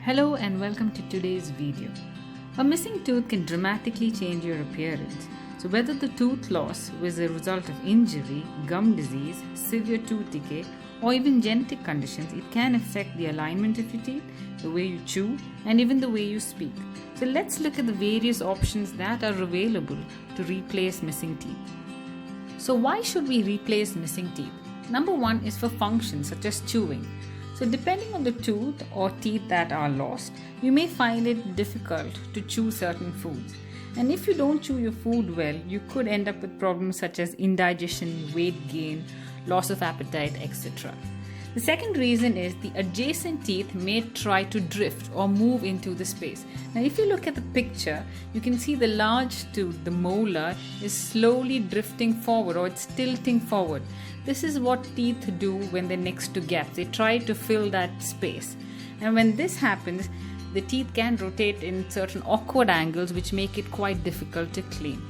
Hello and welcome to today's video. A missing tooth can dramatically change your appearance. So whether the tooth loss was a result of injury, gum disease, severe tooth decay, or even genetic conditions, it can affect the alignment of your teeth, the way you chew, and even the way you speak. So let's look at the various options that are available to replace missing teeth. So why should we replace missing teeth? Number one is for functions such as chewing. So depending on the tooth or teeth that are lost, you may find it difficult to chew certain foods. And if you don't chew your food well, you could end up with problems such as indigestion, weight gain, loss of appetite, etc. The second reason is the adjacent teeth may try to drift or move into the space. Now if you look at the picture, you can see the large tooth, the molar, is slowly drifting forward or it's tilting forward. This is what teeth do when they're next to gaps. They try to fill that space. And when this happens, the teeth can rotate in certain awkward angles which make it quite difficult to clean.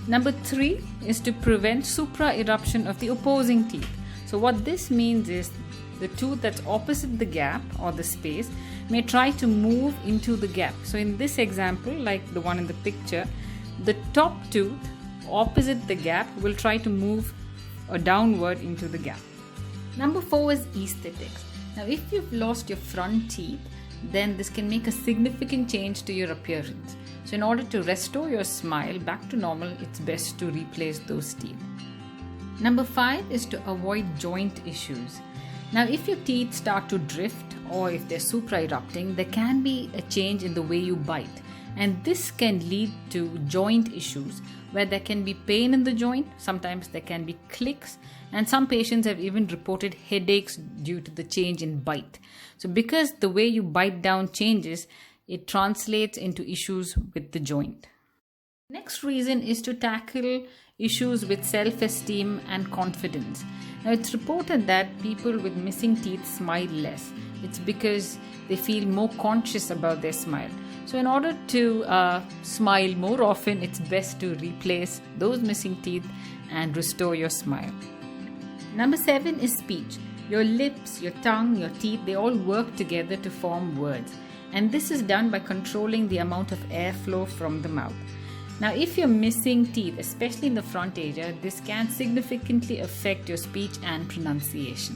Number three is to prevent supra-eruption of the opposing teeth. So what this means is the tooth that's opposite the gap or the space may try to move into the gap. So in this example, like the one in the picture, the top tooth opposite the gap will try to move downward into the gap. Number four is aesthetics. Now if you've lost your front teeth, then this can make a significant change to your appearance. So in order to restore your smile back to normal, it's best to replace those teeth. Number five is to avoid joint issues. Now if your teeth start to drift or if they're supra-erupting, there can be a change in the way you bite. And this can lead to joint issues where there can be pain in the joint, sometimes there can be clicks, and some patients have even reported headaches due to the change in bite. So because the way you bite down changes, it translates into issues with the joint. Next reason is to tackle issues with self-esteem and confidence. Now it's reported that people with missing teeth smile less. It's because they feel more conscious about their smile. So in order to smile more often, it's best to replace those missing teeth and restore your smile. Number seven is speech. Your lips, your tongue, your teeth, they all work together to form words. And this is done by controlling the amount of airflow from the mouth. Now, if you're missing teeth, especially in the front area, this can significantly affect your speech and pronunciation.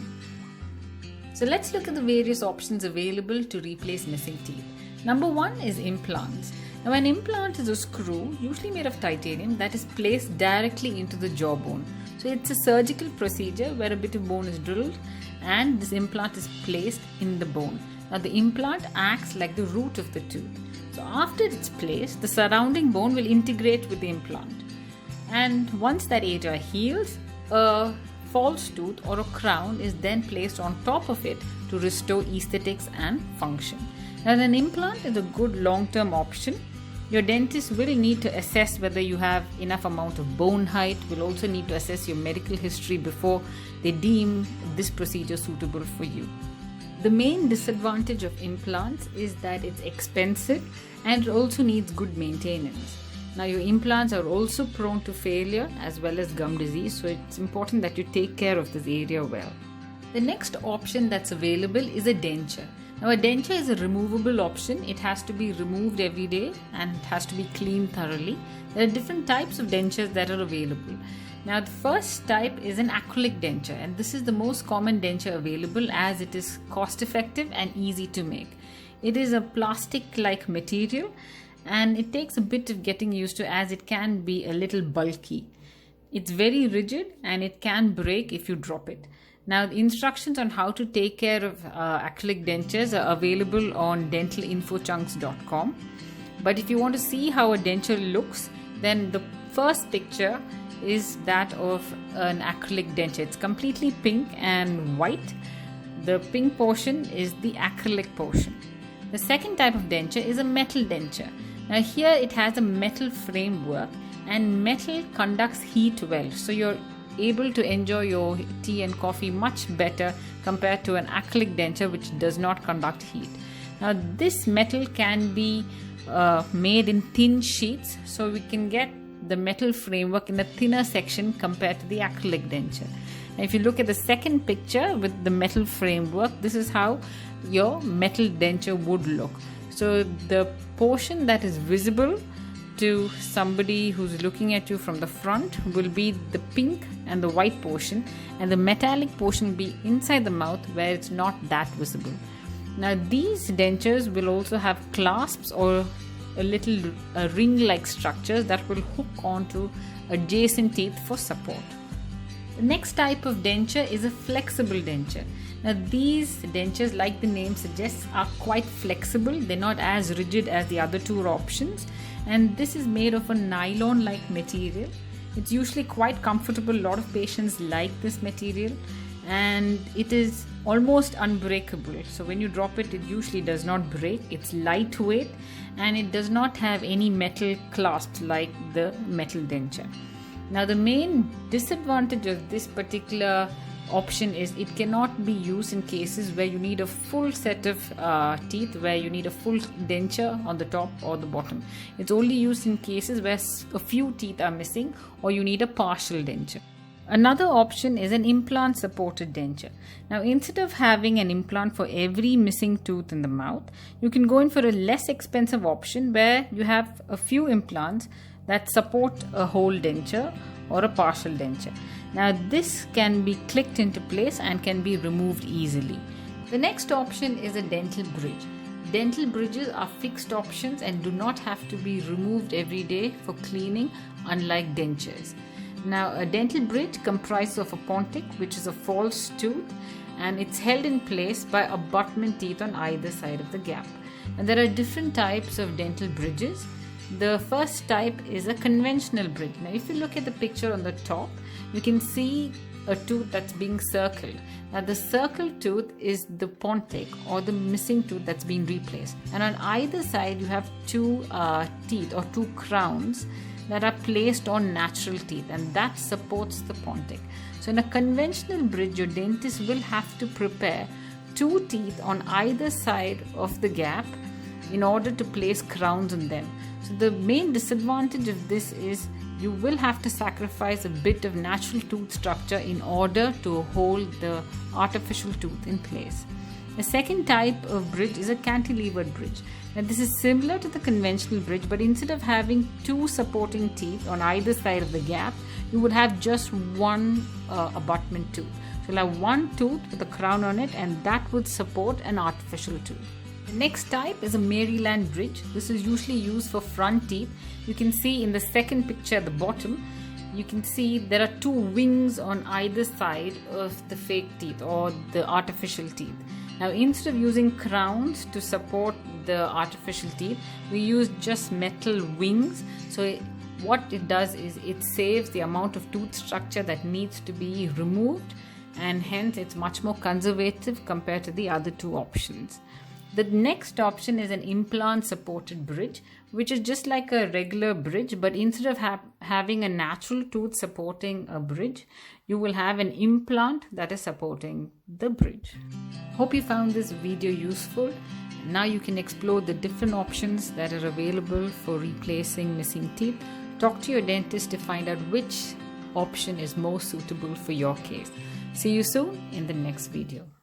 So let's look at the various options available to replace missing teeth. Number one is implants. Now, an implant is a screw, usually made of titanium, that is placed directly into the jawbone. So it's a surgical procedure where a bit of bone is drilled and this implant is placed in the bone. Now, the implant acts like the root of the tooth. So after it's placed, the surrounding bone will integrate with the implant. And once that area heals, a false tooth or a crown is then placed on top of it to restore aesthetics and function. Now an implant is a good long-term option. Your dentist will need to assess whether you have enough amount of bone height, will also need to assess your medical history before they deem this procedure suitable for you. The main disadvantage of implants is that it's expensive and it also needs good maintenance. Now your implants are also prone to failure as well as gum disease, so it's important that you take care of this area well. The next option that's available is a denture. Now a denture is a removable option. It has to be removed every day and it has to be cleaned thoroughly. There are different types of dentures that are available. Now the first type is an acrylic denture, and this is the most common denture available as it is cost effective and easy to make. It is a plastic-like material and it takes a bit of getting used to as it can be a little bulky. It's very rigid and it can break if you drop it. Now the instructions on how to take care of acrylic dentures are available on dentalinfochunks.com. But if you want to see how a denture looks, then the first picture is that of an acrylic denture. It's completely pink and white. The pink portion is the acrylic portion. The second type of denture is a metal denture. Now here it has a metal framework and metal conducts heat well. So you're able to enjoy your tea and coffee much better compared to an acrylic denture which does not conduct heat. Now this metal can be made in thin sheets, so we can get the metal framework in a thinner section compared to the acrylic denture. Now, if you look at the second picture with the metal framework, this is how your metal denture would look. So the portion that is visible to somebody who's looking at you from the front will be the pink and the white portion, and the metallic portion will be inside the mouth where it's not that visible. Now these dentures will also have clasps or a little ring-like structures that will hook onto adjacent teeth for support. The next type of denture is a flexible denture. Now these dentures, like the name suggests, are quite flexible. They're not as rigid as the other two options, and this is made of a nylon-like material. It's usually quite comfortable. A lot of patients like this material, and it is almost unbreakable. So when you drop it, it usually does not break. It's lightweight and it does not have any metal clasps like the metal denture. Now the main disadvantage of this particular option is it cannot be used in cases where you need a full set of teeth, where you need a full denture on the top or the bottom. It's only used in cases where a few teeth are missing or you need a partial denture. Another option is an implant supported denture. Now instead of having an implant for every missing tooth in the mouth, you can go in for a less expensive option where you have a few implants that support a whole denture or a partial denture. Now this can be clicked into place and can be removed easily. The next option is a dental bridge. Dental bridges are fixed options and do not have to be removed every day for cleaning, unlike dentures. Now a dental bridge comprises of a pontic, which is a false tooth, and it's held in place by abutment teeth on either side of the gap. And there are different types of dental bridges. The first type is a conventional bridge. Now if you look at the picture on the top, you can see a tooth that's being circled. Now the circled tooth is the pontic or the missing tooth that's being replaced. And on either side you have two teeth or two crowns that are placed on natural teeth, and that supports the pontic. So in a conventional bridge, your dentist will have to prepare two teeth on either side of the gap in order to place crowns on them. So the main disadvantage of this is you will have to sacrifice a bit of natural tooth structure in order to hold the artificial tooth in place. The second type of bridge is a cantilevered bridge. Now this is similar to the conventional bridge, but instead of having two supporting teeth on either side of the gap, you would have just one abutment tooth. So you'll have one tooth with a crown on it, and that would support an artificial tooth. The next type is a Maryland bridge. This is usually used for front teeth. You can see in the second picture at the bottom, you can see there are two wings on either side of the fake teeth or the artificial teeth. Now instead of using crowns to support the artificial teeth, we use just metal wings. So what it does is it saves the amount of tooth structure that needs to be removed, and hence it's much more conservative compared to the other two options. The next option is an implant supported bridge, which is just like a regular bridge, but instead of having a natural tooth supporting a bridge, you will have an implant that is supporting the bridge. Hope you found this video useful. Now you can explore the different options that are available for replacing missing teeth. Talk to your dentist to find out which option is most suitable for your case. See you soon in the next video.